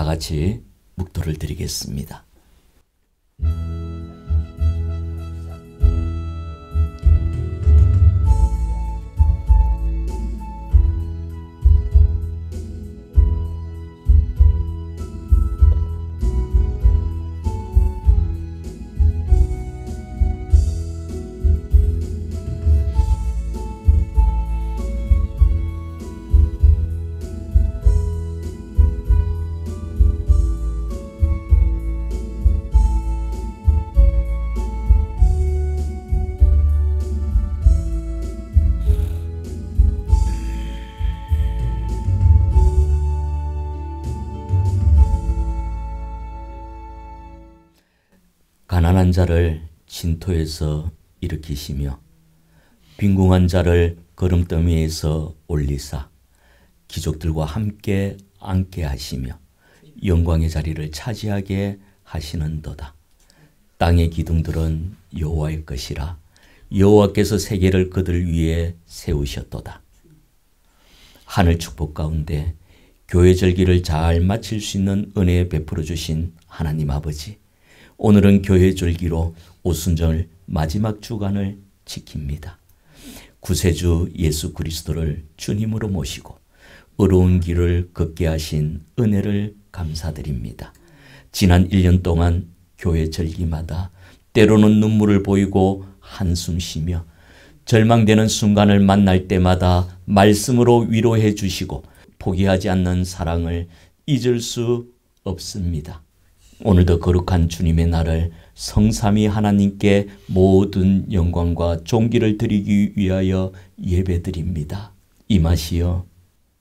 다 같이 묵도를 드리겠습니다. 가난한 자를 진토에서 일으키시며 빈궁한 자를 거름더미에서 올리사 귀족들과 함께 앉게 하시며 영광의 자리를 차지하게 하시는도다. 땅의 기둥들은 여호와의 것이라 여호와께서 세계를 그들 위에 세우셨도다. 하늘 축복 가운데 교회 절기를 잘 마칠 수 있는 은혜 베풀어 주신 하나님 아버지, 오늘은 교회 절기로 오순절 마지막 주간을 지킵니다. 구세주 예수 그리스도를 주님으로 모시고 어려운 길을 걷게 하신 은혜를 감사드립니다. 지난 1년 동안 교회 절기마다 때로는 눈물을 보이고 한숨 쉬며 절망되는 순간을 만날 때마다 말씀으로 위로해 주시고 포기하지 않는 사랑을 잊을 수 없습니다. 오늘도 거룩한 주님의 날을 성삼위 하나님께 모든 영광과 존귀를 드리기 위하여 예배드립니다. 임하시어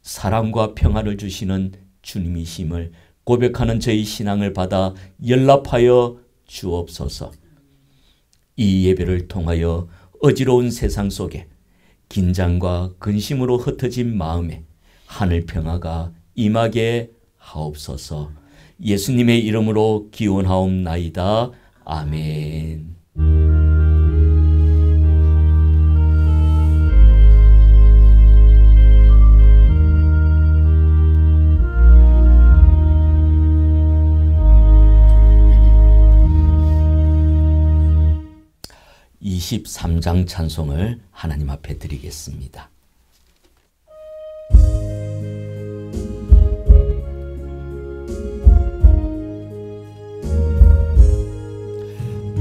사랑과 평화를 주시는 주님이심을 고백하는 저희 신앙을 받아 연락하여 주옵소서. 이 예배를 통하여 어지러운 세상 속에 긴장과 근심으로 흩어진 마음에 하늘 평화가 임하게 하옵소서. 예수님의 이름으로 기원하옵나이다. 아멘. (23장) 찬송을 하나님 앞에 드리겠습니다.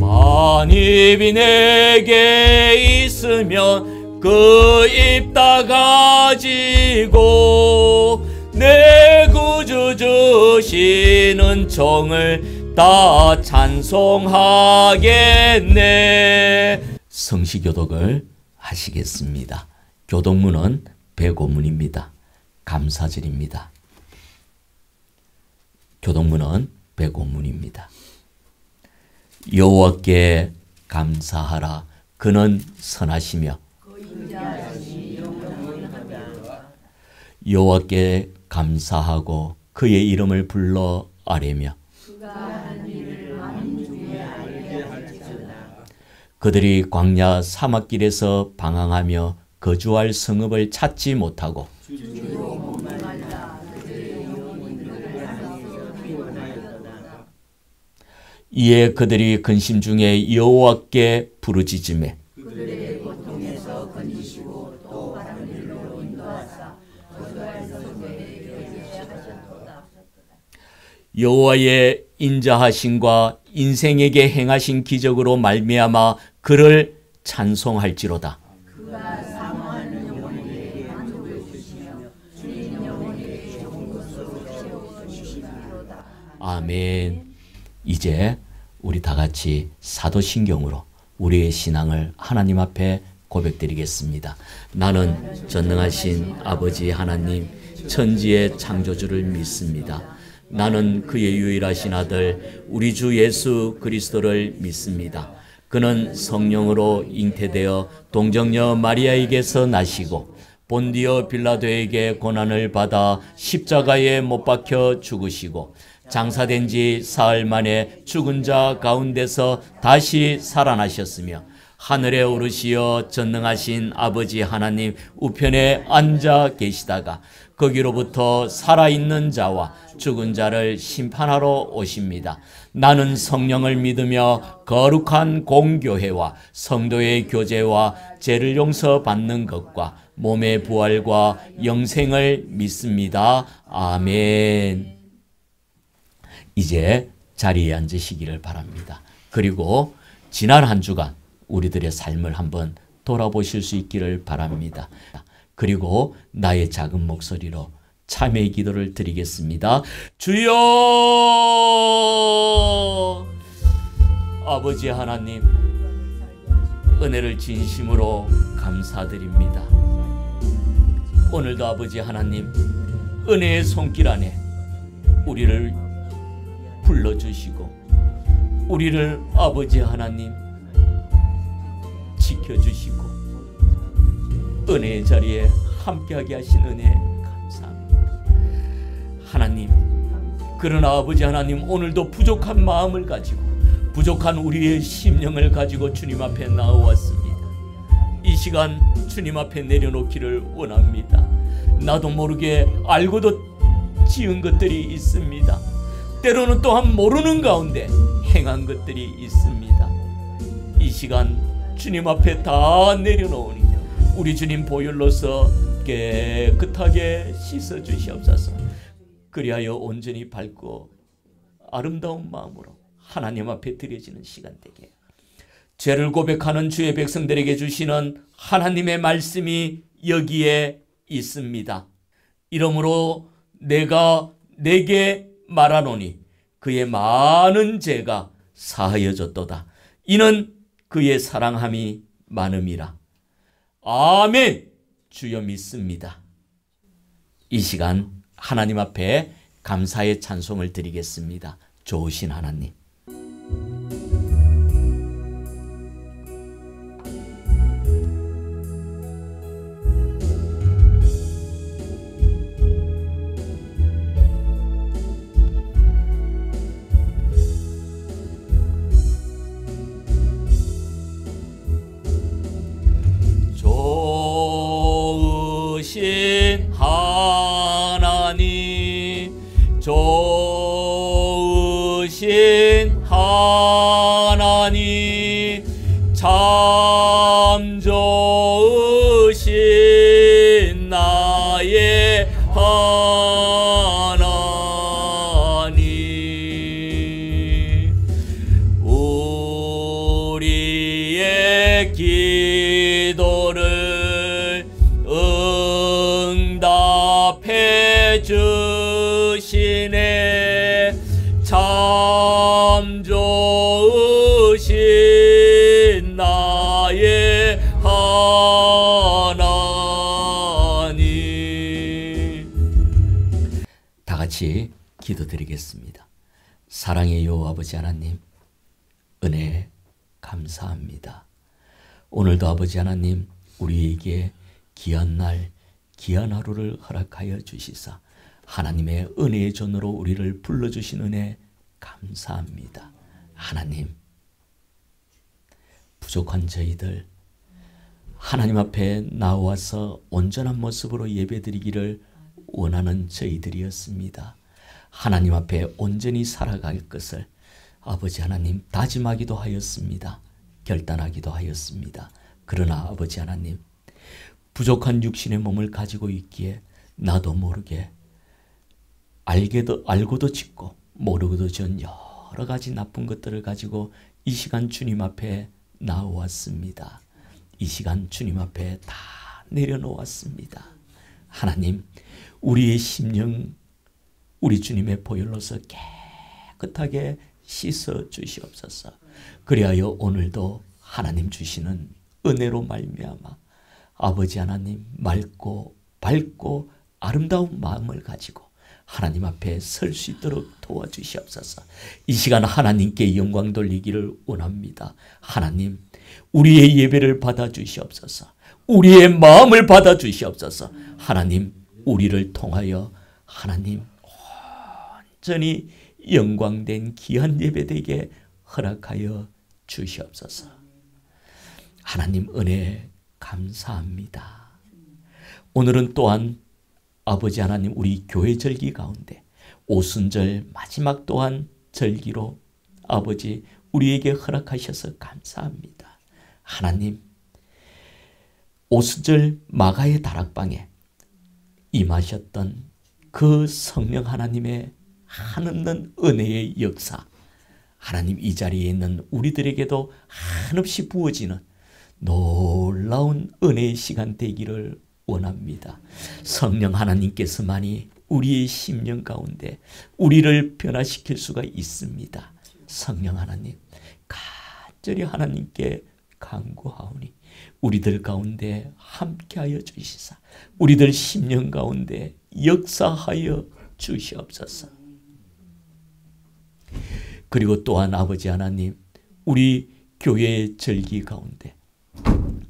만입이 내게 있으면 그 입 다 가지고 내 구주 주시는 종을 다 찬송하겠네. 성시교독을 하시겠습니다. 교독문은 백오문입니다. 감사절입니다. 교독문은 백오문입니다. 여호와께 감사하라. 그는 선하시며 여호와께 감사하고 그의 이름을 불러 아뢰며 그들이 광야 사막길에서 방황하며 거주할 성읍을 찾지 못하고 이에 그들이 근심 중에 여호와께 부르짖으매 그들의 고통에서 건지시고 또 바른 길로 인도하사 거주할 성읍에 이르게 하셨도다. 여호와의 인자하심과 인생에게 행하신 기적으로 말미암아 그를 찬송할지로다. 그가 사모하는 영혼에게 만족을 주시며 주인 영혼에게 좋은 것으로 채워 주시리로다. 아멘. 이제 우리 다 같이 사도신경으로 우리의 신앙을 하나님 앞에 고백드리겠습니다. 나는 전능하신 아버지 하나님 천지의 창조주를 믿습니다. 나는 그의 유일하신 아들 우리 주 예수 그리스도를 믿습니다. 그는 성령으로 잉태되어 동정녀 마리아에게서 나시고 본디오 빌라도에게 고난을 받아 십자가에 못 박혀 죽으시고 장사된 지 사흘 만에 죽은 자 가운데서 다시 살아나셨으며 하늘에 오르시어 전능하신 아버지 하나님 우편에 앉아 계시다가 거기로부터 살아있는 자와 죽은 자를 심판하러 오십니다. 나는 성령을 믿으며 거룩한 공교회와 성도의 교제와 죄를 용서받는 것과 몸의 부활과 영생을 믿습니다. 아멘. 이제 자리에 앉으시기를 바랍니다. 그리고 지난 한 주간 우리들의 삶을 한번 돌아보실 수 있기를 바랍니다. 그리고 나의 작은 목소리로 참회의 기도를 드리겠습니다. 주여, 아버지 하나님, 은혜를 진심으로 감사드립니다. 오늘도 아버지 하나님, 은혜의 손길 안에 우리를 불러주시고 우리를 아버지 하나님 지켜주시고 은혜의 자리에 함께하게 하신 은혜 감사합니다. 하나님, 그러나 아버지 하나님, 오늘도 부족한 마음을 가지고 부족한 우리의 심령을 가지고 주님 앞에 나와왔습니다. 이 시간 주님 앞에 내려놓기를 원합니다. 나도 모르게 알고도 지은 것들이 있습니다. 때로는 또한 모르는 가운데 행한 것들이 있습니다. 이 시간 주님 앞에 다 내려놓으니 우리 주님 보혈로서 깨끗하게 씻어주시옵소서. 그리하여 온전히 밝고 아름다운 마음으로 하나님 앞에 드려지는 시간 되게, 죄를 고백하는 주의 백성들에게 주시는 하나님의 말씀이 여기에 있습니다. 이러므로 내가 내게 말하노니 그의 많은 죄가 사하여졌도다. 이는 그의 사랑함이 많음이라. 아멘. 주여 믿습니다. 이 시간 하나님 앞에 감사의 찬송을 드리겠습니다. 좋으신 하나님, 좋으신 하나님, 좋으신 하나님, 참 좋으신 나의 하나님, 우리의 기도를 응답해 주시네. 참 좋으신 나의 하나님. 다 같이 기도드리겠습니다. 사랑의 요 아버지 하나님, 은혜 감사합니다. 오늘도 아버지 하나님, 우리에게 귀한 날, 귀한 하루를 허락하여 주시사 하나님의 은혜의 존으로 우리를 불러주신 은혜 감사합니다. 하나님, 부족한 저희들 하나님 앞에 나와서 온전한 모습으로 예배드리기를 원하는 저희들이었습니다. 하나님 앞에 온전히 살아갈 것을 아버지 하나님 다짐하기도 하였습니다. 결단하기도 하였습니다. 그러나 아버지 하나님, 부족한 육신의 몸을 가지고 있기에 나도 모르게 알고도 짓고 모르고도 지은 여러 가지 나쁜 것들을 가지고 이 시간 주님 앞에 나왔습니다. 이 시간 주님 앞에 다 내려놓았습니다. 하나님, 우리의 심령 우리 주님의 보혈로서 깨끗하게 씻어 주시옵소서. 그리하여 오늘도 하나님 주시는 은혜로 말미암아 아버지 하나님, 맑고 밝고 아름다운 마음을 가지고 하나님 앞에 설 수 있도록 도와주시옵소서. 이 시간 하나님께 영광 돌리기를 원합니다. 하나님, 우리의 예배를 받아주시옵소서. 우리의 마음을 받아주시옵소서. 하나님, 우리를 통하여 하나님 온전히 영광된 귀한 예배되게 허락하여 주시옵소서. 하나님 은혜 감사합니다. 오늘은 또한 아버지 하나님 우리 교회 절기 가운데 오순절 마지막 또한 절기로 아버지 우리에게 허락하셔서 감사합니다. 하나님 오순절 마가의 다락방에 임하셨던 그 성령 하나님의 한없는 은혜의 역사, 하나님 이 자리에 있는 우리들에게도 한없이 부어지는 놀라운 은혜의 시간 되기를 원합니다. 성령 하나님께서만이 우리의 심령 가운데 우리를 변화시킬 수가 있습니다. 성령 하나님 간절히 하나님께 간구하오니 우리들 가운데 함께하여 주시사 우리들 심령 가운데 역사하여 주시옵소서. 그리고 또한 아버지 하나님 우리 교회의 절기 가운데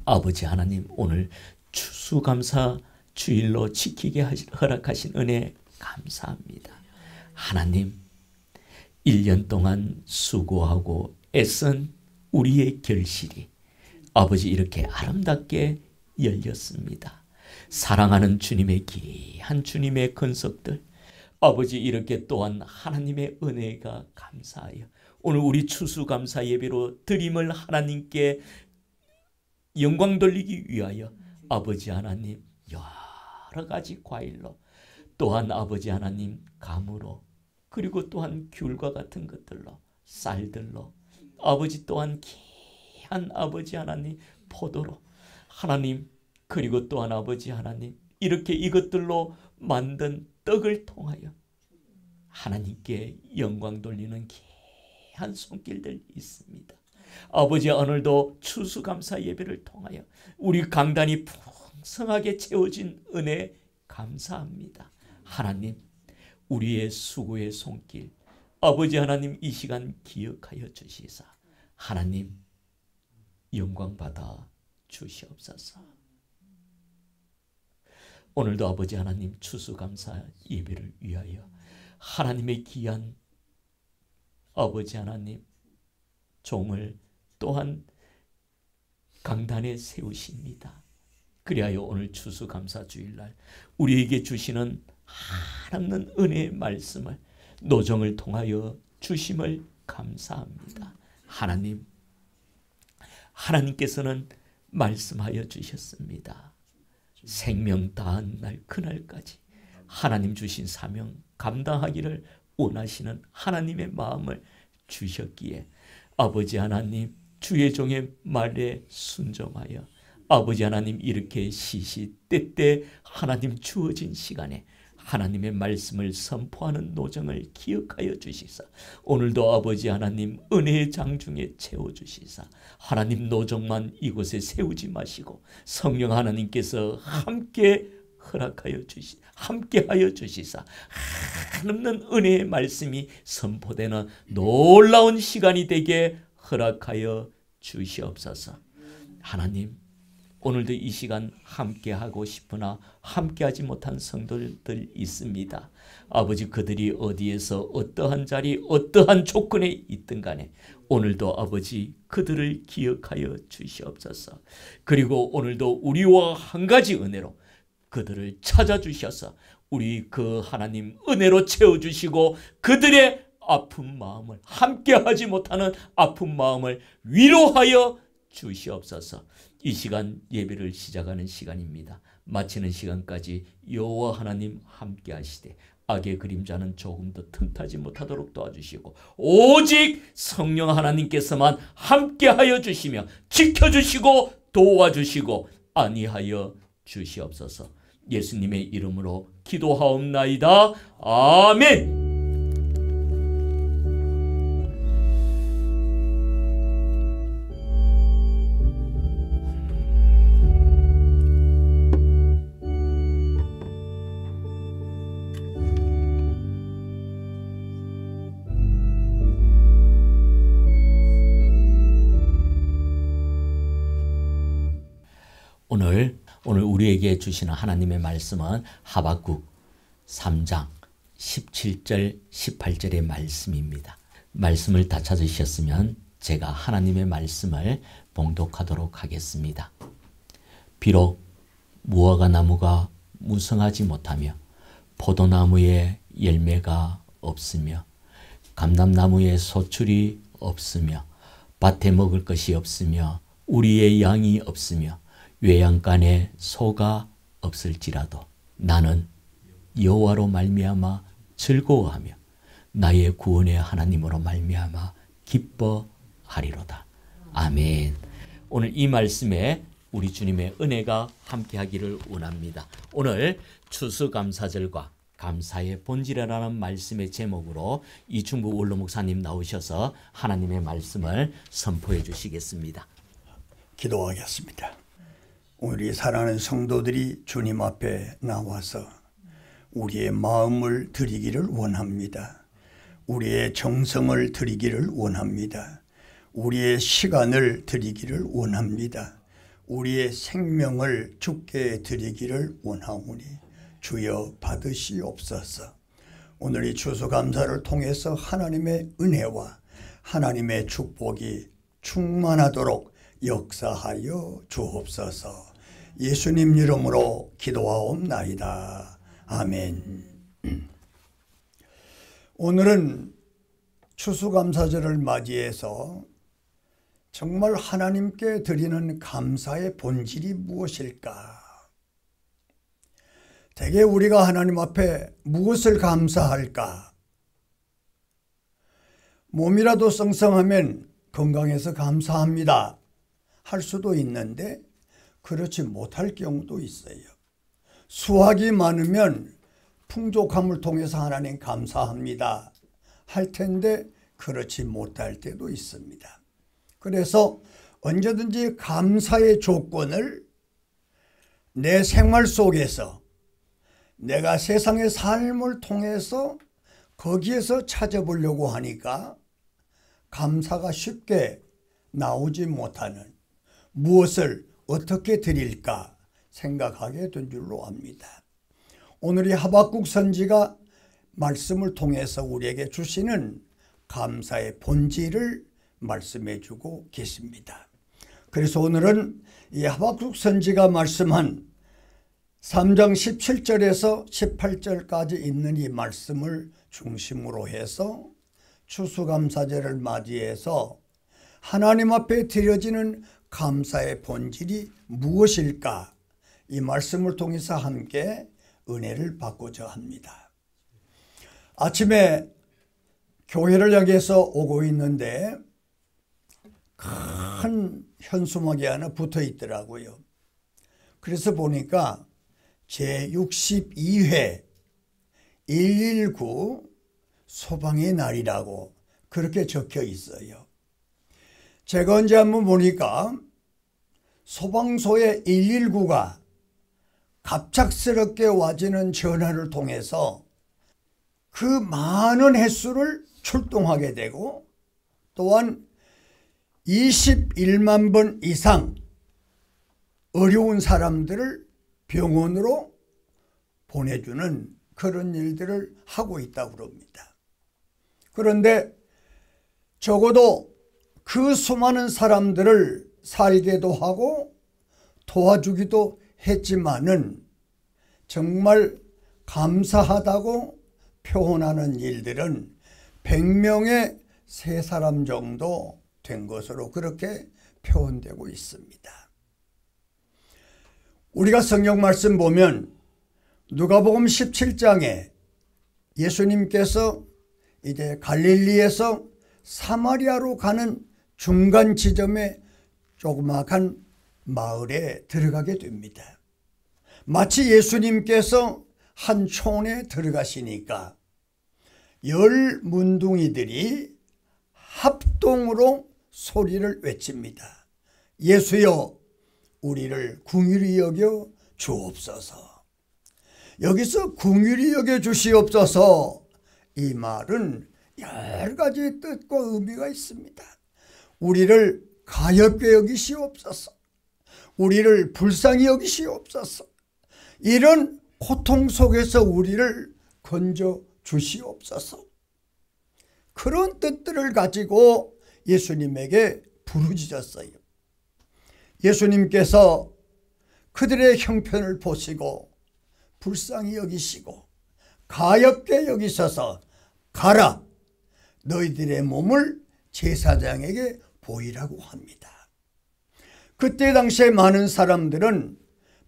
아버지 하나님 오늘 추수감사 주일로 지키게 허락하신 은혜 감사합니다. 하나님 1년 동안 수고하고 애쓴 우리의 결실이 아버지 이렇게 아름답게 열렸습니다. 사랑하는 주님의 귀한 주님의 건석들 아버지 이렇게 또한 하나님의 은혜가 감사하여 오늘 우리 추수감사 예배로 드림을 하나님께 영광 돌리기 위하여 아버지 하나님 여러 가지 과일로 또한 아버지 하나님 감으로 그리고 또한 귤과 같은 것들로 쌀들로 아버지 또한 귀한 아버지 하나님 포도로 하나님 그리고 또한 아버지 하나님 이렇게 이것들로 만든 떡을 통하여 하나님께 영광 돌리는 귀한 손길들 있습니다. 아버지 오늘도 추수감사 예배를 통하여 우리 강단이 풍성하게 채워진 은혜 감사합니다. 하나님 우리의 수고의 손길 아버지 하나님 이 시간 기억하여 주시사 하나님 영광 받아 주시옵소서. 오늘도 아버지 하나님 추수감사 예배를 위하여 하나님의 귀한 아버지 하나님 종을 또한 강단에 세우십니다. 그리하여 오늘 추수감사 주일날 우리에게 주시는 한없는 은혜의 말씀을 노정을 통하여 주심을 감사합니다. 하나님 하나님께서는 말씀하여 주셨습니다. 생명 다한 날 그날까지 하나님 주신 사명 감당하기를 원하시는 하나님의 마음을 주셨기에 아버지 하나님 주의 종의 말에 순종하여 아버지 하나님 이렇게 시시때때 하나님 주어진 시간에 하나님의 말씀을 선포하는 노정을 기억하여 주시사 오늘도 아버지 하나님 은혜의 장중에 채워주시사 하나님 노정만 이곳에 세우지 마시고 성령 하나님께서 함께 허락하여 함께하여 주시사 한없는 은혜의 말씀이 선포되는 놀라운 시간이 되게 허락하여 주시옵소서. 하나님 오늘도 이 시간 함께하고 싶으나 함께하지 못한 성도들 있습니다. 아버지 그들이 어디에서 어떠한 자리 어떠한 조건에 있든 간에 오늘도 아버지 그들을 기억하여 주시옵소서. 그리고 오늘도 우리와 한 가지 은혜로 그들을 찾아주셔서 우리 그 하나님 은혜로 채워주시고 그들의 아픈 마음을 함께하지 못하는 아픈 마음을 위로하여 주시옵소서. 이 시간 예배를 시작하는 시간입니다. 마치는 시간까지 여호와 하나님 함께 하시되 악의 그림자는 조금도 틈타지 못하도록 도와주시고 오직 성령 하나님께서만 함께하여 주시며 지켜주시고 도와주시고 안위하여 주시옵소서. 예수님의 이름으로 기도하옵나이다. 아멘. 오늘 우리에게 주시는 하나님의 말씀은 하박국 3장 17절 18절의 말씀입니다. 말씀을 다 찾으셨으면 제가 하나님의 말씀을 봉독하도록 하겠습니다. 비록 무화과 나무가 무성하지 못하며 포도나무에 열매가 없으며 감람나무에 소출이 없으며 밭에 먹을 것이 없으며 우리의 양이 없으며 외양간에 소가 없을지라도 나는 여호와로 말미암아 즐거워하며 나의 구원의 하나님으로 말미암아 기뻐하리로다. 아멘. 오늘 이 말씀에 우리 주님의 은혜가 함께하기를 원합니다. 오늘 추수감사절과 감사의 본질이라는 말씀의 제목으로 이충부 원로 목사님 나오셔서 하나님의 말씀을 선포해 주시겠습니다. 기도하겠습니다. 우리 사랑하는 성도들이 주님 앞에 나와서 우리의 마음을 드리기를 원합니다. 우리의 정성을 드리기를 원합니다. 우리의 시간을 드리기를 원합니다. 우리의 생명을 주께 드리기를 원하오니 주여 받으시옵소서. 오늘 이 추수감사를 통해서 하나님의 은혜와 하나님의 축복이 충만하도록 역사하여 주옵소서. 예수님 이름으로 기도하옵나이다. 아멘. 오늘은 추수감사절을 맞이해서 정말 하나님께 드리는 감사의 본질이 무엇일까? 대개 우리가 하나님 앞에 무엇을 감사할까? 몸이라도 성성하면 건강해서 감사합니다 할 수도 있는데 그렇지 못할 경우도 있어요. 수확이 많으면 풍족함을 통해서 하나님 감사합니다 할 텐데 그렇지 못할 때도 있습니다. 그래서 언제든지 감사의 조건을 내 생활 속에서 내가 세상의 삶을 통해서 거기에서 찾아보려고 하니까 감사가 쉽게 나오지 못하는, 무엇을 어떻게 드릴까 생각하게 된 줄로 압니다. 오늘 이 하박국 선지가 말씀을 통해서 우리에게 주시는 감사의 본질을 말씀해 주고 계십니다. 그래서 오늘은 이 하박국 선지가 말씀한 3장 17절에서 18절까지 있는 이 말씀을 중심으로 해서 추수감사절을 맞이해서 하나님 앞에 드려지는 감사의 본질이 무엇일까? 이 말씀을 통해서 함께 은혜를 받고자 합니다. 아침에 교회를 향해서 오고 있는데 큰 현수막이 하나 붙어 있더라고요. 그래서 보니까 제62회 119 소방의 날이라고 그렇게 적혀 있어요. 제가 언제 한번 보니까 소방서의 119가 갑작스럽게 와지는 전화를 통해서 그 많은 횟수를 출동하게 되고 또한 21만 번 이상 어려운 사람들을 병원으로 보내주는 그런 일들을 하고 있다고 합니다. 그런데 적어도 그 수많은 사람들을 살게도 하고 도와주기도 했지만은 정말 감사하다고 표현하는 일들은 100명의 3사람 정도 된 것으로 그렇게 표현되고 있습니다. 우리가 성경 말씀 보면 누가복음 17장에 예수님께서 이제 갈릴리에서 사마리아로 가는 중간 지점에 조그마한 마을에 들어가게 됩니다. 마치 예수님께서 한 촌에 들어가시니까 10 문둥이들이 합동으로 소리를 외칩니다. 예수여 우리를 긍휼히 여겨 주옵소서. 여기서 긍휼히 여겨 주시옵소서, 이 말은 여러 가지 뜻과 의미가 있습니다. 우리를 가엾게 여기시옵소서, 우리를 불쌍히 여기시옵소서, 이런 고통 속에서 우리를 건져 주시옵소서. 그런 뜻들을 가지고 예수님에게 부르짖었어요. 예수님께서 그들의 형편을 보시고 불쌍히 여기시고 가엾게 여기셔서 가라, 너희들의 몸을 제사장에게 보이라고 합니다. 그때 당시에 많은 사람들은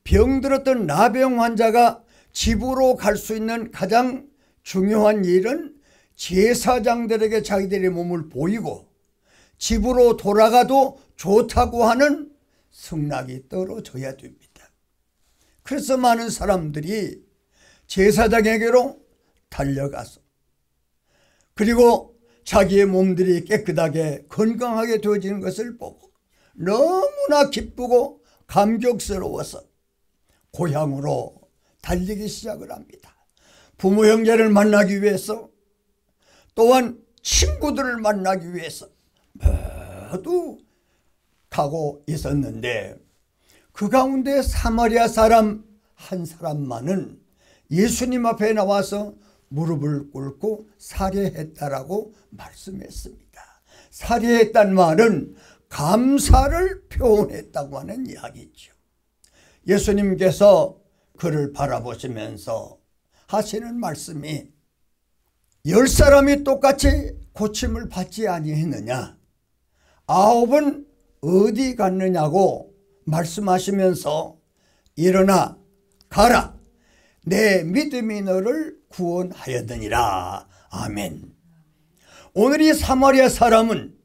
병들었던 나병 환자가 집으로 갈 수 있는 가장 중요한 일은 제사장들에게 자기들의 몸을 보이고 집으로 돌아가도 좋다고 하는 승낙이 떨어져야 됩니다. 그래서 많은 사람들이 제사장에게로 달려가서 그리고 자기의 몸들이 깨끗하게 건강하게 되어지는 것을 보고 너무나 기쁘고 감격스러워서 고향으로 달리기 시작을 합니다. 부모 형제를 만나기 위해서, 또한 친구들을 만나기 위해서 모두 가고 있었는데, 그 가운데 사마리아 사람 한 사람만은 예수님 앞에 나와서 무릎을 꿇고 살해했다라고 말씀했습니다. 살해했단 말은 감사를 표현했다고 하는 이야기죠. 예수님께서 그를 바라보시면서 하시는 말씀이 10사람이 똑같이 고침을 받지 아니했느냐, 9은 어디 갔느냐고 말씀하시면서 일어나 가라, 내 믿음이 너를 구원하였느니라. 아멘. 오늘 이 사마리아 사람은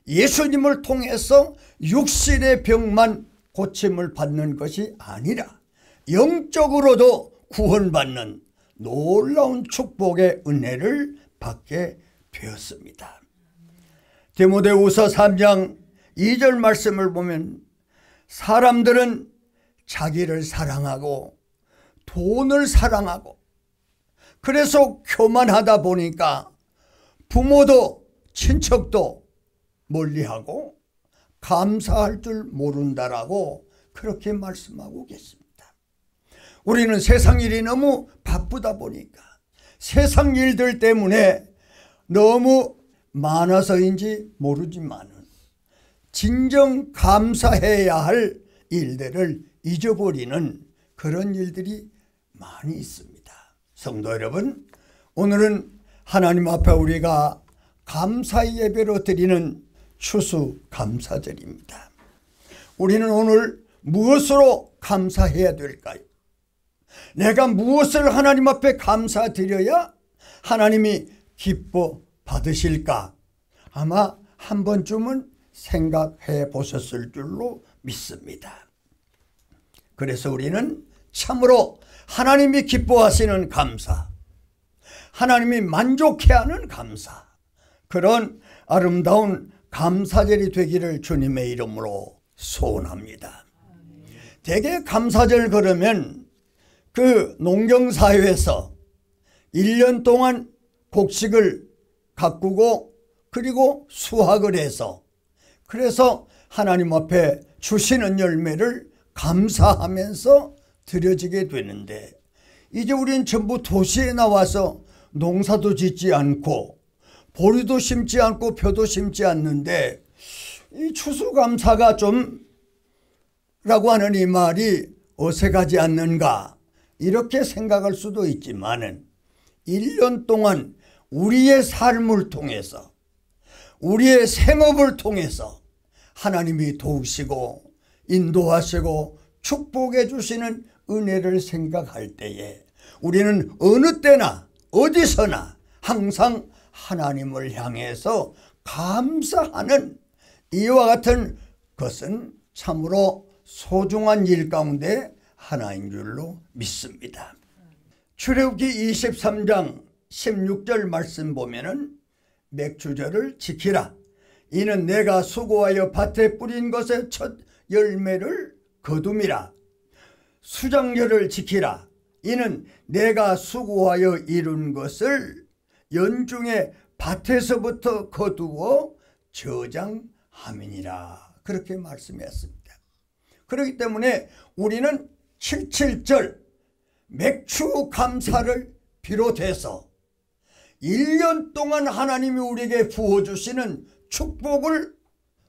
예수님을 통해서 육신의 병만 고침을 받는 것이 아니라 영적으로도 구원받는 놀라운 축복의 은혜를 받게 되었습니다. 디모데후서 3장 2절 말씀을 보면 사람들은 자기를 사랑하고 돈을 사랑하고 그래서 교만하다 보니까 부모도 친척도 멀리하고 감사할 줄 모른다라고 그렇게 말씀하고 계십니다. 우리는 세상 일이 너무 바쁘다 보니까 세상 일들 때문에 너무 많아서인지 모르지만 진정 감사해야 할 일들을 잊어버리는 그런 일들이 많이 있습니다. 성도 여러분, 오늘은 하나님 앞에 우리가 감사의 예배로 드리는 추수감사절입니다. 우리는 오늘 무엇으로 감사해야 될까요? 내가 무엇을 하나님 앞에 감사드려야 하나님이 기뻐 받으실까? 아마 한 번쯤은 생각해 보셨을 줄로 믿습니다. 그래서 우리는 참으로 하나님이 기뻐하시는 감사, 하나님이 만족해하는 감사, 그런 아름다운 감사절이 되기를 주님의 이름으로 소원합니다. 대개 감사절 그러면 그 농경사회에서 1년 동안 곡식을 가꾸고 그리고 수확을 해서 그래서 하나님 앞에 주시는 열매를 감사하면서 드려지게 되는데, 이제 우리는 전부 도시에 나와서 농사도 짓지 않고 보리도 심지 않고 벼도 심지 않는데 이 추수감사가 좀 라고 하는 이 말이 어색하지 않는가, 이렇게 생각할 수도 있지만은 1년 동안 우리의 삶을 통해서 우리의 생업을 통해서 하나님이 도우시고 인도하시고 축복해 주시는 은혜를 생각할 때에 우리는 어느 때나 어디서나 항상 하나님을 향해서 감사하는 이와 같은 것은 참으로 소중한 일 가운데 하나인 줄로 믿습니다. 출애굽기 23장 16절 말씀 보면은 맥주절을 지키라. 이는 내가 수고하여 밭에 뿌린 것의 첫 열매를 거둠이라. 수장절을 지키라. 이는 내가 수고하여 이룬 것을 연중에 밭에서부터 거두어 저장함이니라. 그렇게 말씀했습니다. 그렇기 때문에 우리는 77절 맥주 감사를 비롯해서 1년 동안 하나님이 우리에게 부어주시는 축복을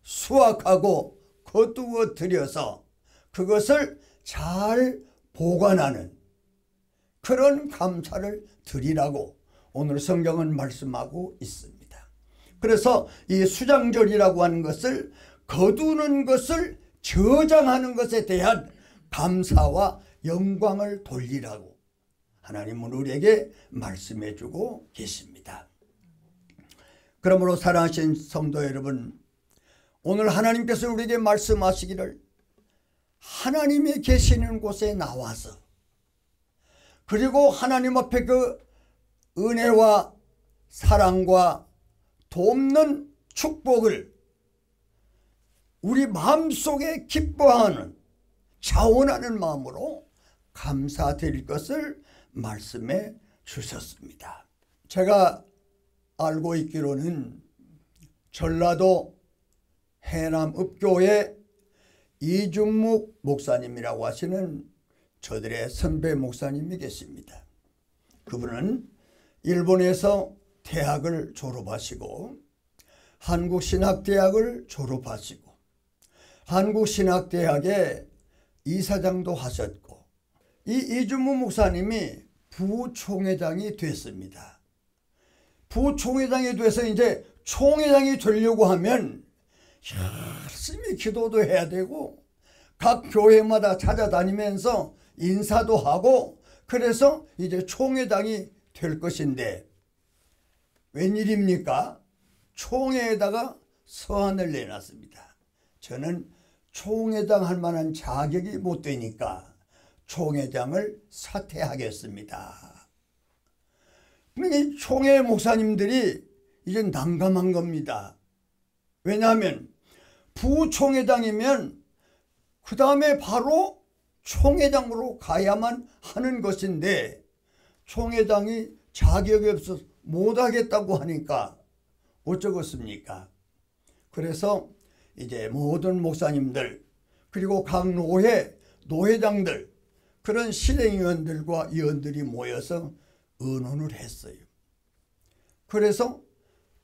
수확하고 거두어 들여서 그것을 잘 보관하는 그런 감사를 드리라고 오늘 성경은 말씀하고 있습니다. 그래서 이 수장절이라고 하는 것을 거두는 것을 저장하는 것에 대한 감사와 영광을 돌리라고 하나님은 우리에게 말씀해 주고 계십니다. 그러므로 사랑하신 성도 여러분, 오늘 하나님께서 우리에게 말씀하시기를 하나님이 계시는 곳에 나와서 그리고 하나님 앞에 그 은혜와 사랑과 돕는 축복을 우리 마음속에 기뻐하는 자원하는 마음으로 감사드릴 것을 말씀해 주셨습니다. 제가 알고 있기로는 전라도 해남읍교회 이준묵 목사님이라고 하시는 저들의 선배 목사님이 계십니다. 그분은 일본에서 대학을 졸업하시고 한국신학대학을 졸업하시고 한국신학대학의 이사장도 하셨고 이 이준무 목사님이 부총회장이 됐습니다. 부총회장이 돼서 이제 총회장이 되려고 하면 열심히 기도도 해야 되고 각 교회마다 찾아다니면서 인사도 하고 그래서 이제 총회장이 될 것인데 웬일입니까? 총회에다가 서한을 내놨습니다. 저는 총회장 할 만한 자격이 못 되니까 총회장을 사퇴하겠습니다. 이 총회 목사님들이 이제 난감한 겁니다. 왜냐하면 부총회장이면 그 다음에 바로 총회장으로 가야만 하는 것인데 총회장이 자격이 없어서 못하겠다고 하니까 어쩌겠습니까? 그래서 이제 모든 목사님들 그리고 각 노회장들 그런 실행위원들과 위원들이 모여서 의논을 했어요. 그래서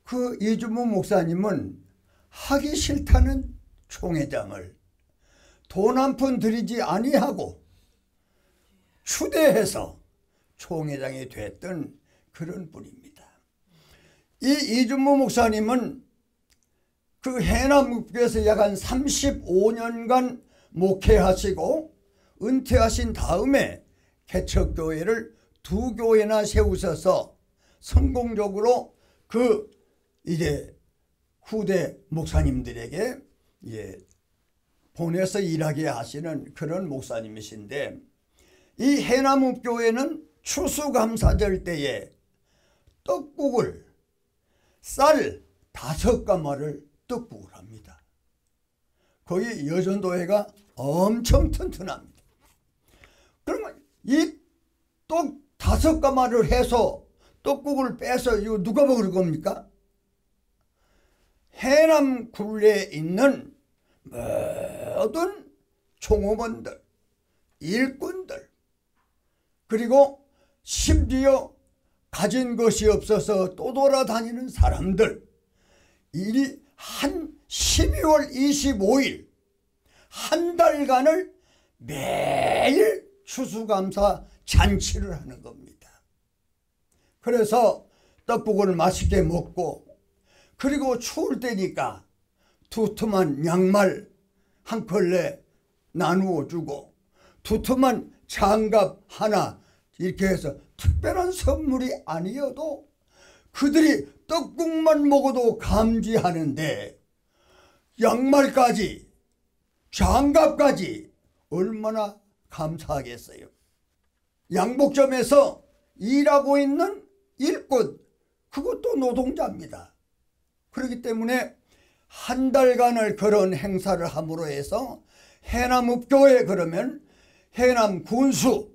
그 이준무 목사님은 하기 싫다는 총회장을 돈 한 푼 들이지 아니하고 추대해서 총회장이 됐던 그런 분입니다. 이 이준무 목사님은 그 해남읍교에서 약 한 35년간 목회하시고 은퇴하신 다음에 개척교회를 2교회나 세우셔서 성공적으로 그 이제 후대 목사님들에게 이제 보내서 일하게 하시는 그런 목사님이신데 이 해남읍교회는 추수감사절 때에 떡국을 쌀 5가마를 떡국을 합니다. 거기 여전도회가 엄청 튼튼합니다. 그러면 이 떡 5가마를 해서 떡국을 빼서 이거 누가 먹을 겁니까? 해남 굴레에 있는 모든 종업원들, 일꾼들 그리고 심지어 가진 것이 없어서 또 돌아다니는 사람들 일이 한 12월 25일 한 달간을 매일 추수감사 잔치를 하는 겁니다. 그래서 떡국을 맛있게 먹고 그리고 추울 때니까 두툼한 양말 한 켤레 나누어 주고 두툼한 장갑 하나 이렇게 해서 특별한 선물이 아니어도 그들이 떡국만 먹어도 감지하는데 양말까지 장갑까지 얼마나 감사하겠어요. 양복점에서 일하고 있는 일꾼 그것도 노동자입니다. 그렇기 때문에 한 달간을 그런 행사를 함으로 해서 해남읍교회 그러면 해남군수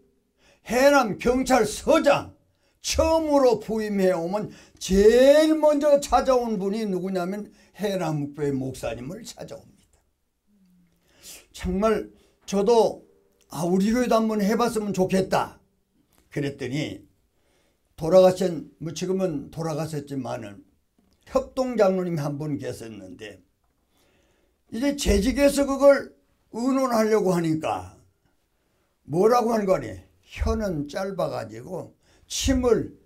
해남경찰서장 처음으로 부임해 오면 제일 먼저 찾아온 분이 누구냐면 해남읍교회 목사님을 찾아옵니다. 정말 저도 우리 교회도 한번 해봤으면 좋겠다 그랬더니 돌아가신, 지금은 돌아가셨지만은 협동장로님이 한 분 계셨는데, 이제 재직에서 그걸 의논하려고 하니까 뭐라고 하는 거니? 혀는 짧아가지고 침을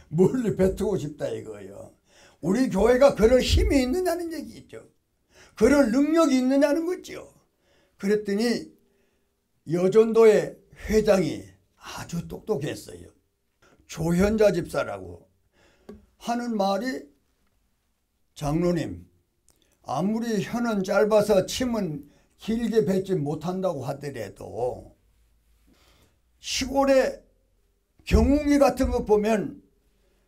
멀리 뱉고 싶다 이거예요. 우리 교회가 그럴 힘이 있느냐는 얘기죠. 그럴 능력이 있느냐는 거죠. 그랬더니 여전도의 회장이 아주 똑똑했어요. 조현자 집사라고 하는 말이, 장로님, 아무리 혀는 짧아서 침은 길게 뱉지 못한다고 하더라도 시골에 경운기 같은 거 보면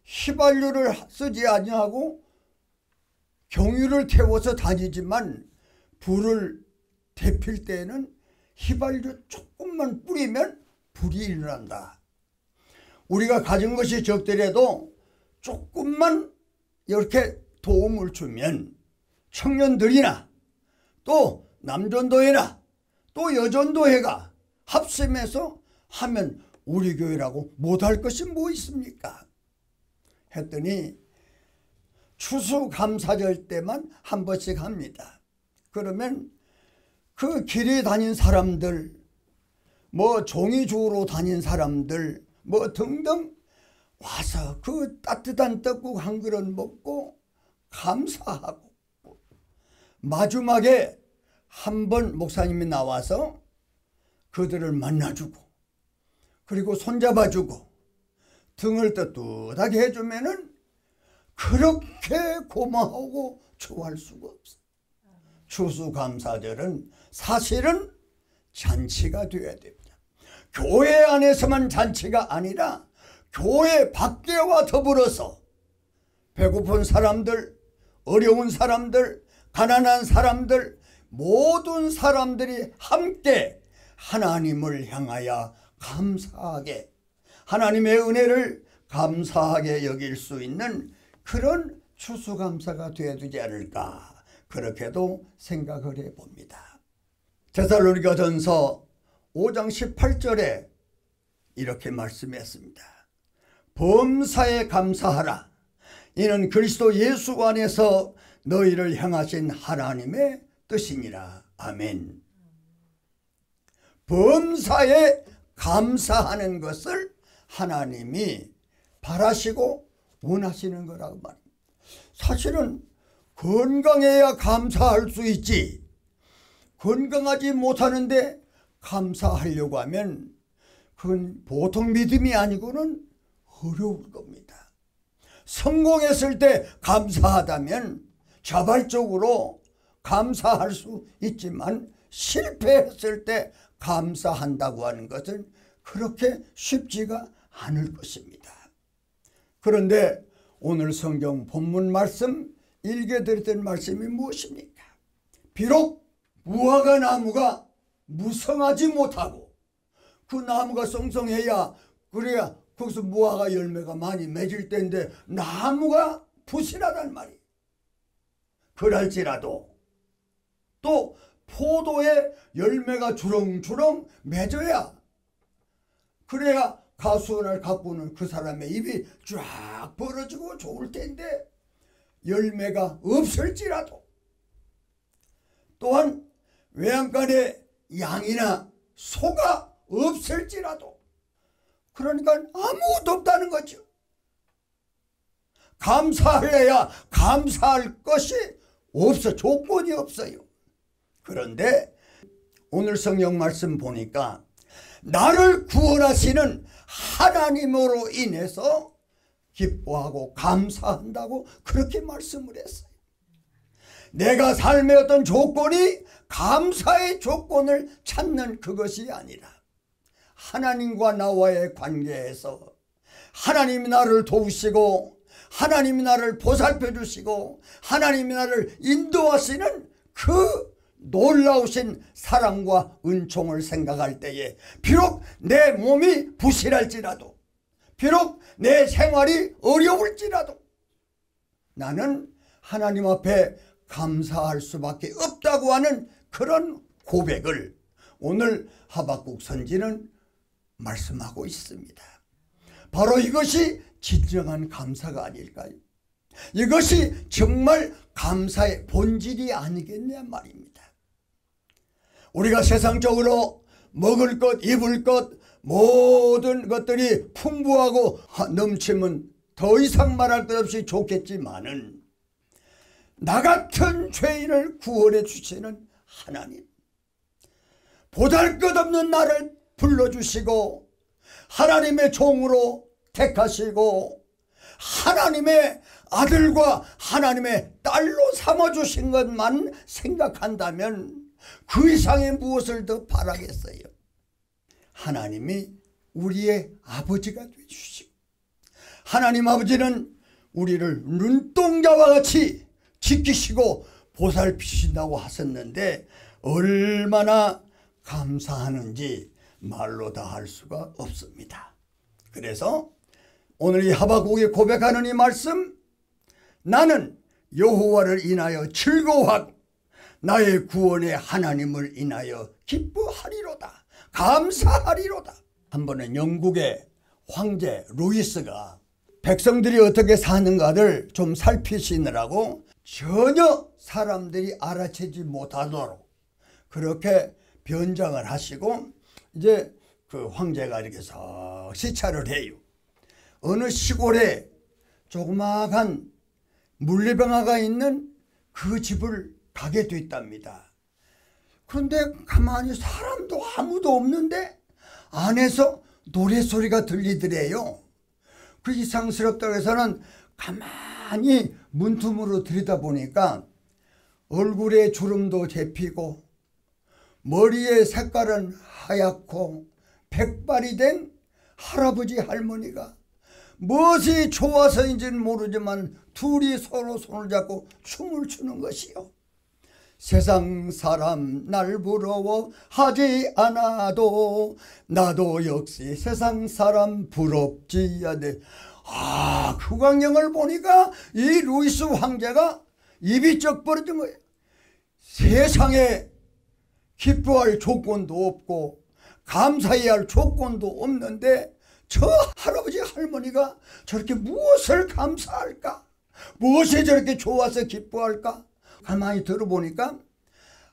휘발유를 쓰지 아니하고 경유를 태워서 다니지만 불을 데필 때에는 휘발유 조금만 뿌리면 불이 일어난다. 우리가 가진 것이 적더라도 조금만 이렇게 도움을 주면 청년들이나 또 남전도회나 또 여전도회가 합심해서 하면 우리 교회라고 못할 것이 뭐 있습니까? 했더니 추수감사절 때만 한 번씩 합니다. 그러면 그 길에 다닌 사람들, 뭐 종이 주우러 다닌 사람들 뭐 등등 와서 그 따뜻한 떡국 한 그릇 먹고 감사하고, 마지막에 한 번 목사님이 나와서 그들을 만나주고 그리고 손잡아주고 등을 뜨뜻하게 해주면은 그렇게 고마워하고 좋아할 수가 없어. 추수감사절은 사실은 잔치가 되어야 됩니다. 교회 안에서만 잔치가 아니라 교회 밖에와 더불어서 배고픈 사람들, 어려운 사람들, 가난한 사람들, 모든 사람들이 함께 하나님을 향하여 감사하게, 하나님의 은혜를 감사하게 여길 수 있는 그런 추수감사가 되어야 되지 않을까, 그렇게도 생각을 해봅니다. 데살로니가전서 5장 18절에 이렇게 말씀했습니다. 범사에 감사하라. 이는 그리스도 예수 안에서 너희를 향하신 하나님의 뜻이니라. 아멘. 범사에 감사하는 것을 하나님이 바라시고 원하시는 거라고 말입니다. 사실은 건강해야 감사할 수 있지, 건강하지 못하는데 감사하려고 하면 그건 보통 믿음이 아니고는 어려울 겁니다. 성공했을 때 감사하다면 자발적으로 감사할 수 있지만 실패했을 때 감사한다고 하는 것은 그렇게 쉽지가 않을 것입니다. 그런데 오늘 성경 본문 말씀 읽어드렸던 말씀이 무엇입니까? 비록 무화과 나무가 무성하지 못하고 그 나무가 성성해야, 그래야 거기서 무화과 열매가 많이 맺을 때인데 나무가 부실하단 말이에요. 그럴지라도 또 포도의 열매가 주렁주렁 맺어야, 그래야 가수원을 가꾸는 그 사람의 입이 쫙 벌어지고 좋을 텐데 열매가 없을지라도, 또한 외양간에 양이나 소가 없을지라도, 그러니까 아무것도 없다는 거죠. 감사해야 감사할 것이 없어, 조건이 없어요. 그런데 오늘 성경 말씀 보니까 나를 구원하시는 하나님으로 인해서 기뻐하고 감사한다고 그렇게 말씀을 했어요. 내가 삶의 어떤 조건이 감사의 조건을 찾는 그것이 아니라 하나님과 나와의 관계에서 하나님이 나를 도우시고 하나님이 나를 보살펴 주시고 하나님이 나를 인도하시는 그 놀라우신 사랑과 은총을 생각할 때에 비록 내 몸이 부실할지라도, 비록 내 생활이 어려울지라도 나는 하나님 앞에 감사할 수밖에 없다고 하는 그런 고백을 오늘 하박국 선지는 말씀하고 있습니다. 바로 이것이 진정한 감사가 아닐까요? 이것이 정말 감사의 본질이 아니겠냐 말입니다. 우리가 세상적으로 먹을 것, 입을 것, 모든 것들이 풍부하고 넘치면 더 이상 말할 것 없이 좋겠지만은, 나 같은 죄인을 구원해 주시는 하나님, 보잘것없는 나를 불러주시고 하나님의 종으로 택하시고 하나님의 아들과 하나님의 딸로 삼아주신 것만 생각한다면 그 이상의 무엇을 더 바라겠어요. 하나님이 우리의 아버지가 되주시고, 하나님 아버지는 우리를 눈동자와 같이 지키시고 보살피신다고 하셨는데 얼마나 감사하는지 말로 다 할 수가 없습니다. 그래서 오늘 이 하박국이 고백하는 이 말씀, 나는 여호와를 인하여 즐거워하고 나의 구원의 하나님을 인하여 기뻐하리로다, 감사하리로다. 한 번은 영국의 황제 루이스가 백성들이 어떻게 사는가를 좀 살피시느라고 전혀 사람들이 알아채지 못하도록 그렇게 변장을 하시고, 이제 그 황제가 이렇게 서 시찰을 해요. 어느 시골에 조그마한 물레방아가 있는 그 집을 가게 됐답니다. 그런데 가만히 사람도 아무도 없는데 안에서 노래소리가 들리더래요. 그 이상스럽다고 해서는 가만히 문틈으로 들여다보니까 얼굴에 주름도 잡히고 머리의 색깔은 하얗고 백발이 된 할아버지 할머니가 무엇이 좋아서인지는 모르지만 둘이 서로 손을 잡고 춤을 추는 것이요. 세상 사람 날 부러워하지 않아도 나도 역시 세상 사람 부럽지 않네. 그 광경을 보니까 이 루이스 황제가 입이 쩍 벌어진 거예요. 세상에 기뻐할 조건도 없고 감사해야 할 조건도 없는데 저 할아버지 할머니가 저렇게 무엇을 감사할까? 무엇이 저렇게 좋아서 기뻐할까? 가만히 들어보니까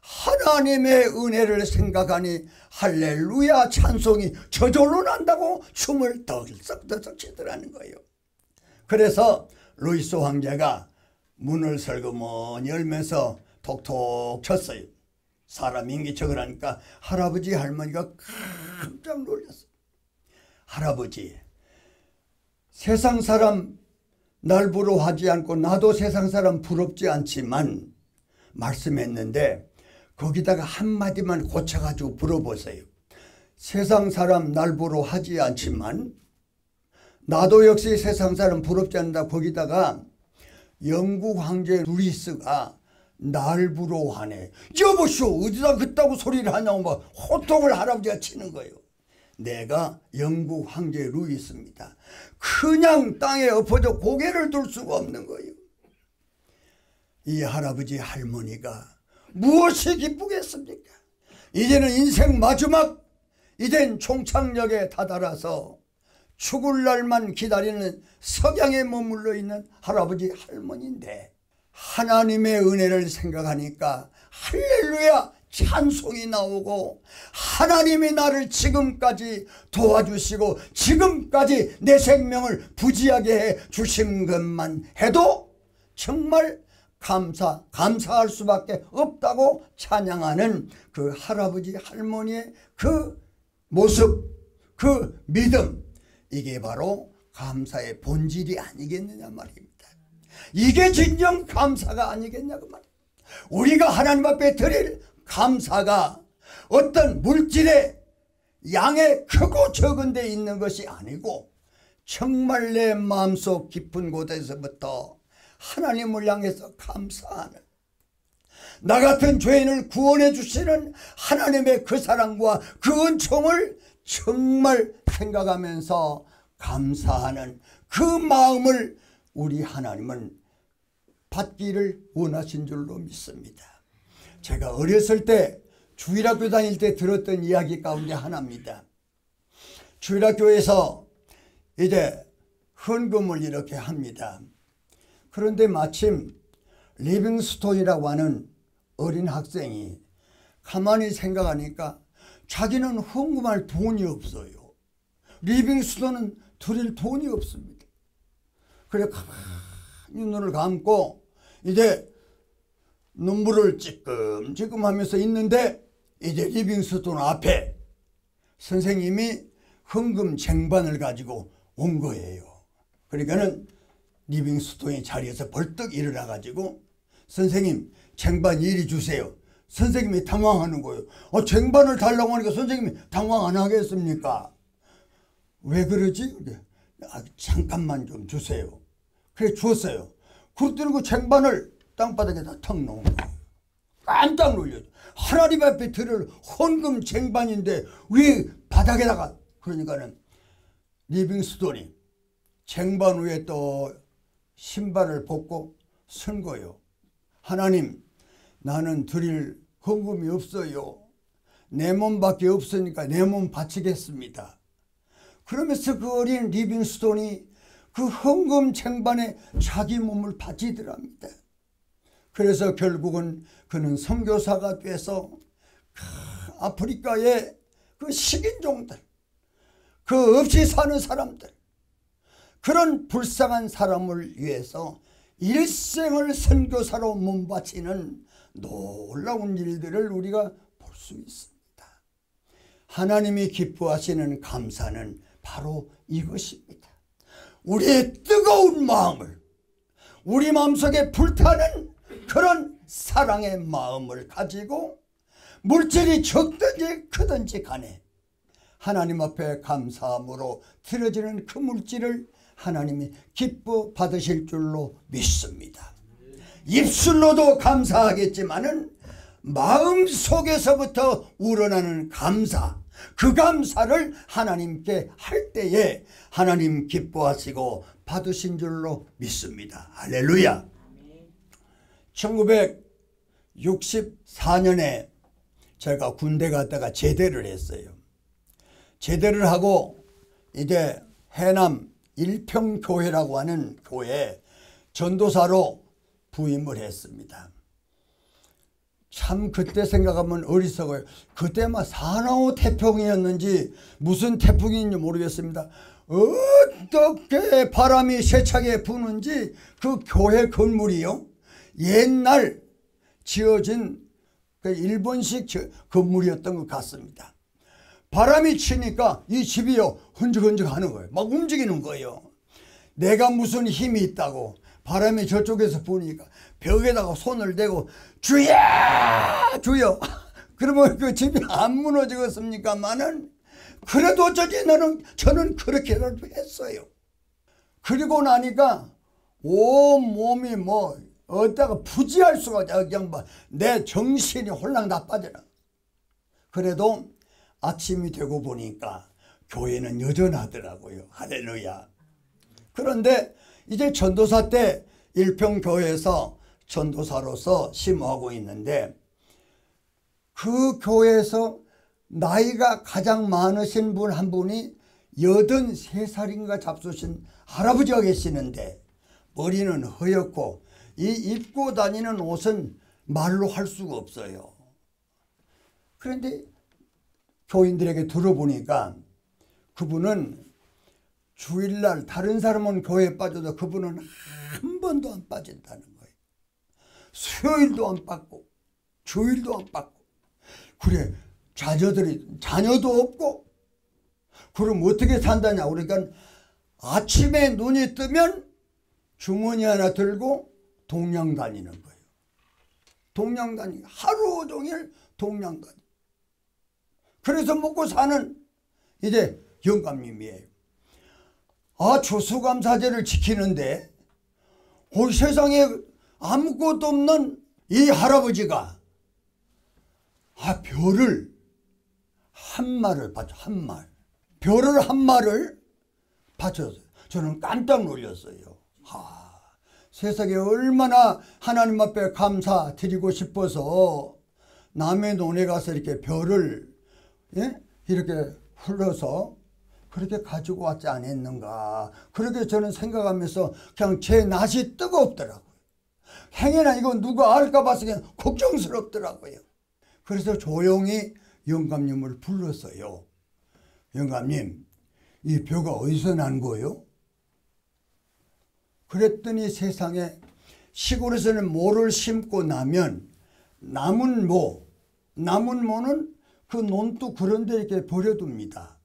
하나님의 은혜를 생각하니 할렐루야 찬송이 저절로 난다고 춤을 덜썩덜썩 치더라는 거예요. 그래서 루이스 황제가 문을 설그머니 열면서 톡톡 쳤어요. 사람 인기척을 하니까 할아버지 할머니가 깜짝 놀랐어요. 할아버지, 세상 사람 날 부러워하지 않고 나도 세상 사람 부럽지 않지만 말씀했는데 거기다가 한마디만 고쳐가지고 물어보세요. 세상 사람 날 부러워하지 않지만 나도 역시 세상 사람 부럽지 않는다. 거기다가 영국 황제 루이스가 날 부러워하네. 여보시오, 어디다 그따구 소리를 하냐고 막 호통을 할아버지가 치는 거예요. 내가 영국 황제 루이스입니다. 그냥 땅에 엎어져 고개를 들 수가 없는 거예요. 이 할아버지 할머니가 무엇이 기쁘겠습니까? 이제는 인생 마지막, 이젠 총창역에 다다라서 죽을 날만 기다리는 석양에 머물러 있는 할아버지 할머니인데 하나님의 은혜를 생각하니까 할렐루야 찬송이 나오고, 하나님이 나를 지금까지 도와주시고 지금까지 내 생명을 부지하게 해 주신 것만 해도 정말 감사할 수밖에 없다고 찬양하는 그 할아버지 할머니의 그 모습, 그 믿음, 이게 바로 감사의 본질이 아니겠느냐 말입니다. 이게 진정 감사가 아니겠냐고 말입니다. 우리가 하나님 앞에 드릴 감사가 어떤 물질의 양의 크고 적은 데 있는 것이 아니고 정말 내 마음속 깊은 곳에서부터 하나님을 향해서 감사하는, 나 같은 죄인을 구원해 주시는 하나님의 그 사랑과 그 은총을 정말 생각하면서 감사하는 그 마음을 우리 하나님은 받기를 원하신 줄로 믿습니다. 제가 어렸을 때 주일학교 다닐 때 들었던 이야기 가운데 하나입니다. 주일학교에서 이제 헌금을 이렇게 합니다. 그런데 마침 리빙스톤이라고 하는 어린 학생이 가만히 생각하니까 자기는 헌금할 돈이 없어요. 리빙스톤은 드릴 돈이 없습니다. 그래 가만히 눈을 감고 이제 눈물을 찔끔찔끔 하면서 있는데 이제 리빙스톤 앞에 선생님이 헌금 쟁반을 가지고 온 거예요. 그러니까는 리빙스톤이 자리에서 벌떡 일어나 가지고 선생님 쟁반 이리 주세요. 선생님이 당황하는 거예요. 쟁반을 달라고 하니까 선생님이 당황 안 하겠습니까? 왜 그러지? 잠깐만 좀 주세요. 그래 주었어요. 그랬더니 그 쟁반을 땅바닥에다 턱 놓은 거예요. 깜짝 놀려요. 하나님 앞에 드릴 헌금 쟁반인데 왜 바닥에다가. 그러니까는 리빙스톤이 쟁반 위에 또 신발을 벗고 선 거예요. 하나님, 나는 드릴 헌금이 없어요. 내 몸밖에 없으니까 내 몸 바치겠습니다. 그러면서 그 어린 리빙스톤이 그 헌금 쟁반에 자기 몸을 바치더랍니다. 그래서 결국은 그는 선교사가 돼서 아프리카의 그 식인종들, 그 없이 사는 사람들, 그런 불쌍한 사람을 위해서 일생을 선교사로 몸바치는 놀라운 일들을 우리가 볼 수 있습니다. 하나님이 기뻐하시는 감사는 바로 이것입니다. 우리의 뜨거운 마음을, 우리 마음속에 불타는 그런 사랑의 마음을 가지고 물질이 적든지 크든지 간에 하나님 앞에 감사함으로 드려지는 그 물질을 하나님이 기뻐 받으실 줄로 믿습니다. 입술로도 감사하겠지만은 마음속에서부터 우러나는 감사, 그 감사를 하나님께 할 때에 하나님 기뻐하시고 받으신 줄로 믿습니다. 할렐루야. 1964년에 제가 군대 갔다가 제대를 했어요. 제대를 하고 이제 해남 일평교회라고 하는 교회에 전도사로 부임을 했습니다. 참 그때 생각하면 어리석어요. 그때만 사나운 태풍이었는지 무슨 태풍인지 모르겠습니다. 어떻게 바람이 세차게 부는지 그 교회 건물이요, 옛날 지어진 그 일본식 건물이었던 것 같습니다. 바람이 치니까 이 집이요 흔적흔적 하는 거예요. 막 움직이는 거예요. 내가 무슨 힘이 있다고 바람이 저쪽에서 부니까 벽에다가 손을 대고 주여 주여 그러면 그 집이 안 무너지겠습니까마는 그래도 어쩌지 저는 그렇게라도 했어요. 그리고 나니까 온 몸이 뭐 어디다가 부지할 수가 없어. 그냥 내 정신이 홀랑 나빠져라. 그래도 아침이 되고 보니까 교회는 여전하더라고요. 할렐루야. 그런데 이제 전도사 때 일평교회에서 전도사로서 심호하고 있는데 그 교회에서 나이가 가장 많으신 분 한 분이 83살인가 잡수신 할아버지가 계시는데 머리는 허옇고 이 입고 다니는 옷은 말로 할 수가 없어요. 그런데 교인들에게 들어보니까 그분은 주일날 다른 사람은 교회에 빠져도 그분은 한 번도 안 빠진다는 거예요. 수요일도 안 빠고 주일도 안 빠고. 그래 자녀도 없고 그럼 어떻게 산다냐. 그러니까 아침에 눈이 뜨면 주머니 하나 들고 동양 다니는 거예요. 동양 다니고 하루 종일 동양 다니고. 그래서 먹고 사는 이제 영감님이에요. 추수감사제를 지키는데 세상에 아무것도 없는 이 할아버지가 별을 한 마를 바쳐. 한 말. 별을 한 마를 바쳤어요. 저는 깜짝 놀랐어요. 세상에 얼마나 하나님 앞에 감사드리고 싶어서 남의 논에 가서 이렇게 별을 이렇게 흘러서 그렇게 가지고 왔지 않았는가. 그렇게 저는 생각하면서 그냥 제 낯이 뜨겁더라고요. 행여나 이거 누가 알까 봐서 그냥 걱정스럽더라고요. 그래서 조용히 영감님을 불렀어요. 영감님, 이 벼가 어디서 난 거예요? 그랬더니 세상에 시골에서는 모를 심고 나면 남은 모는 그 논두 그런 데 이렇게 버려둡니다.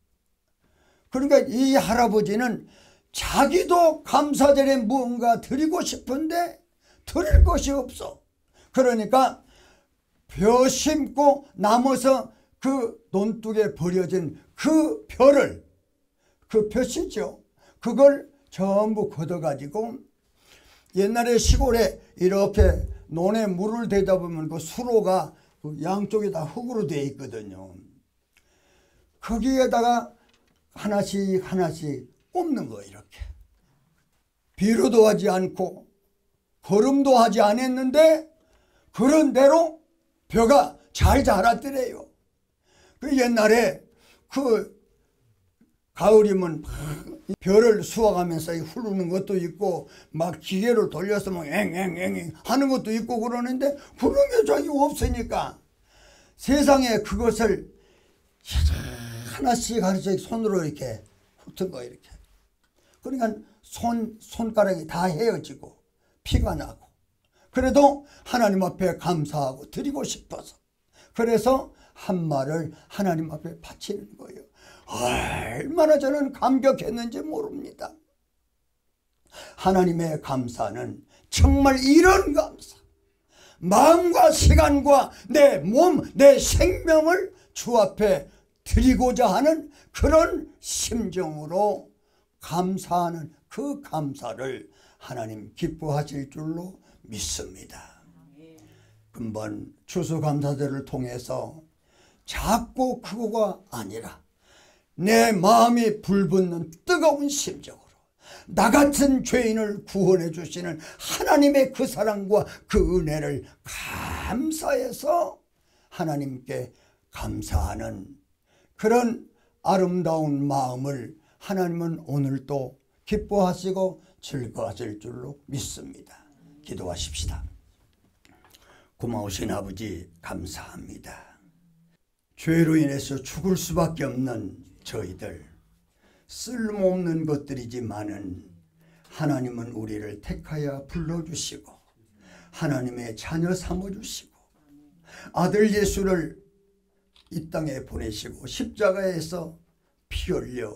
그러니까 이 할아버지는 자기도 감사절에 무언가 드리고 싶은데 드릴 것이 없어. 그러니까 벼 심고 남아서 그 논둑에 버려진 그 벼를, 그 벼씨죠. 그걸 전부 걷어가지고 옛날에 시골에 이렇게 논에 물을 대다 보면 그 수로가 양쪽에 다 흙으로 되어 있거든요. 거기에다가 하나씩 꼽는 거예요. 이렇게 비료도 하지 않고 거름도 하지 않았는데 그런 대로 벼가 잘 자랐더래요. 그 옛날에 그 가을이면 벼를 수확하면서 후르는 것도 있고 막 기계로 돌려서 막 앵앵앵 하는 것도 있고 그러는데 그런 게 저기 없으니까 세상에 그것을 하나씩 손으로 이렇게 훑은 거 이렇게. 그러니까 손가락이 다 헤어지고 피가 나고 그래도 하나님 앞에 감사하고 드리고 싶어서 그래서 한 말을 하나님 앞에 바치는 거예요. 얼마나 저는 감격했는지 모릅니다. 하나님의 감사는 정말 이런 감사, 마음과 시간과 내 몸, 내 생명을 주 앞에 드리고자 하는 그런 심정으로 감사하는 그 감사를 하나님 기뻐하실 줄로 믿습니다. 금번 추수감사절을 통해서 작고 크고가 아니라 내 마음이 불붙는 뜨거운 심정으로 나 같은 죄인을 구원해 주시는 하나님의 그 사랑과 그 은혜를 감사해서 하나님께 감사하는 그런 아름다운 마음을 하나님은 오늘도 기뻐하시고 즐거워하실 줄로 믿습니다. 기도하십시다. 고마우신 아버지 감사합니다. 죄로 인해서 죽을 수밖에 없는 저희들, 쓸모없는 것들이지만은 하나님은 우리를 택하여 불러주시고 하나님의 자녀 삼아주시고 아들 예수를 이 땅에 보내시고 십자가에서 피 흘려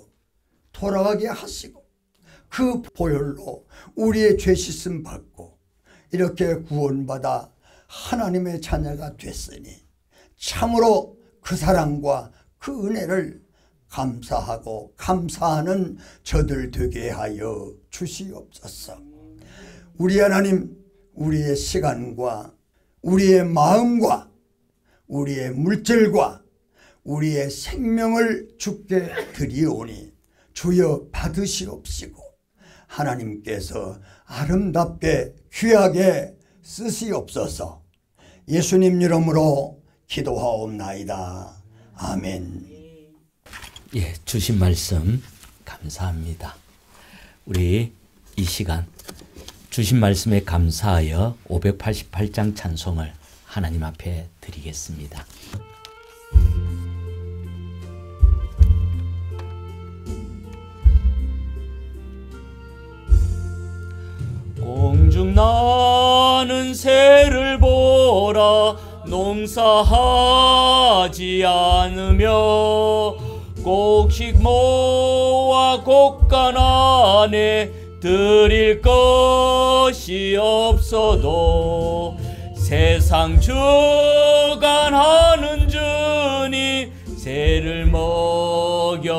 돌아가게 하시고 그 보혈로 우리의 죄 씻음 받고 이렇게 구원받아 하나님의 자녀가 됐으니 참으로 그 사랑과 그 은혜를 감사하고 감사하는 저들 되게 하여 주시옵소서. 우리 하나님, 우리의 시간과 우리의 마음과 우리의 물질과 우리의 생명을 주께 드리오니 주여 받으시옵시고 하나님께서 아름답게 귀하게 쓰시옵소서. 예수님 이름으로 기도하옵나이다. 아멘. 예, 주신 말씀 감사합니다. 우리 이 시간 주신 말씀에 감사하여 588장 찬송을 하나님 앞에 드리겠습니다. 공중 나는 새를 보라 농사하지 않으며 곡식 모아 곡간 안에 드릴 것이 없어도 세상 주관하는 주니 새를 먹여주시니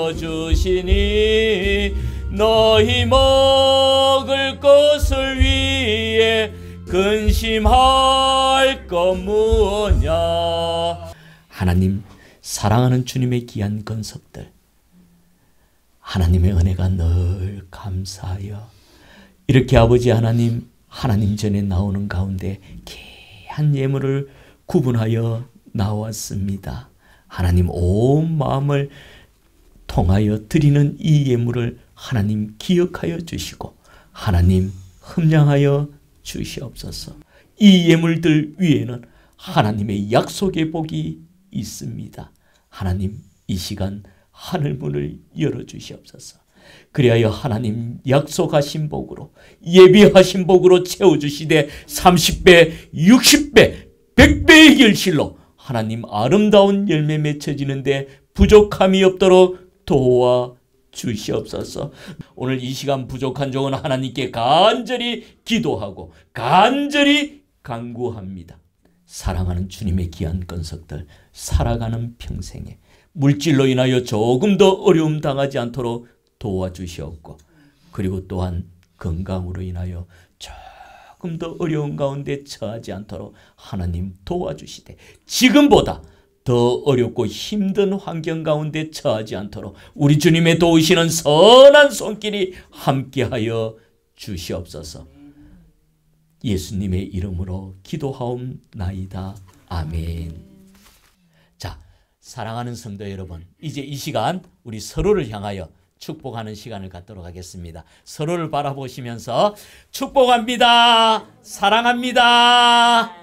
너희 먹을 것을 위해 근심할 것 무엇냐. 하나님 사랑하는 주님의 귀한 건석들 하나님의 은혜가 늘 감사하여 이렇게 아버지 하나님 전에 나오는 가운데 귀한 예물을 구분하여 나왔습니다. 하나님 온 마음을 통하여 드리는 이 예물을 하나님 기억하여 주시고 하나님 흠량하여 주시옵소서. 이 예물들 위에는 하나님의 약속의 복이 있습니다. 하나님 이 시간 하늘문을 열어주시옵소서. 그리하여 하나님 약속하신 복으로 예비하신 복으로 채워주시되 30배, 60배, 100배의 결실로 하나님 아름다운 열매 맺혀지는데 부족함이 없도록 도와주시옵소서. 오늘 이 시간 부족한 종은 하나님께 간절히 기도하고 간절히 간구합니다. 사랑하는 주님의 귀한 건석들, 살아가는 평생에 물질로 인하여 조금 더 어려움 당하지 않도록 도와주시옵고, 그리고 또한 건강으로 인하여 조금 더 어려운 가운데 처하지 않도록 하나님 도와주시되, 지금보다 더 어렵고 힘든 환경 가운데 처하지 않도록 우리 주님의 도우시는 선한 손길이 함께하여 주시옵소서. 예수님의 이름으로 기도하옵나이다. 아멘. 자, 사랑하는 성도 여러분, 이제 이 시간 우리 서로를 향하여 축복하는 시간을 갖도록 하겠습니다. 서로를 바라보시면서 축복합니다. 사랑합니다.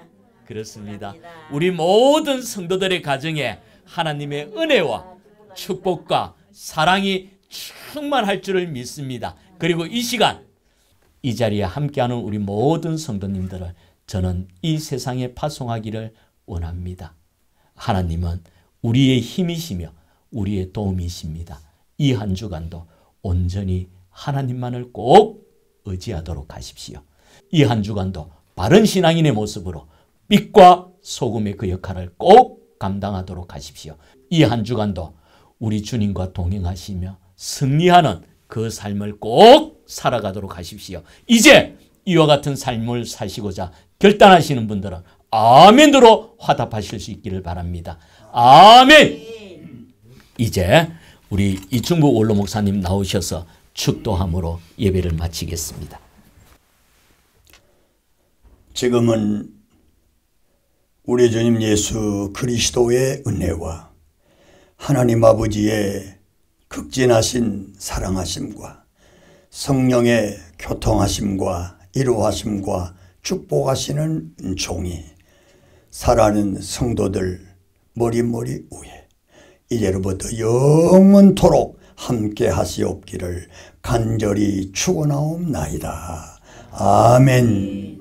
그렇습니다. 우리 모든 성도들의 가정에 하나님의 은혜와 축복과 사랑이 충만할 줄을 믿습니다. 그리고 이 시간 이 자리에 함께하는 우리 모든 성도님들을 저는 이 세상에 파송하기를 원합니다. 하나님은 우리의 힘이시며 우리의 도움이십니다. 이 한 주간도 온전히 하나님만을 꼭 의지하도록 하십시오. 이 한 주간도 바른 신앙인의 모습으로 빛과 소금의 그 역할을 꼭 감당하도록 하십시오. 이 한 주간도 우리 주님과 동행하시며 승리하는 그 삶을 꼭 살아가도록 하십시오. 이제 이와 같은 삶을 사시고자 결단하시는 분들은 아멘으로 화답하실 수 있기를 바랍니다. 아멘. 이제 우리 이충국 원로 목사님 나오셔서 축도함으로 예배를 마치겠습니다. 지금은 우리 주님 예수 그리스도의 은혜와 하나님 아버지의 극진하신 사랑하심과 성령의 교통하심과 이루하심과 축복하시는 종이 살아가는 성도들 머리머리 위에 이제로부터 영원토록 함께 하시옵기를 간절히 축원하옵나이다. 아멘.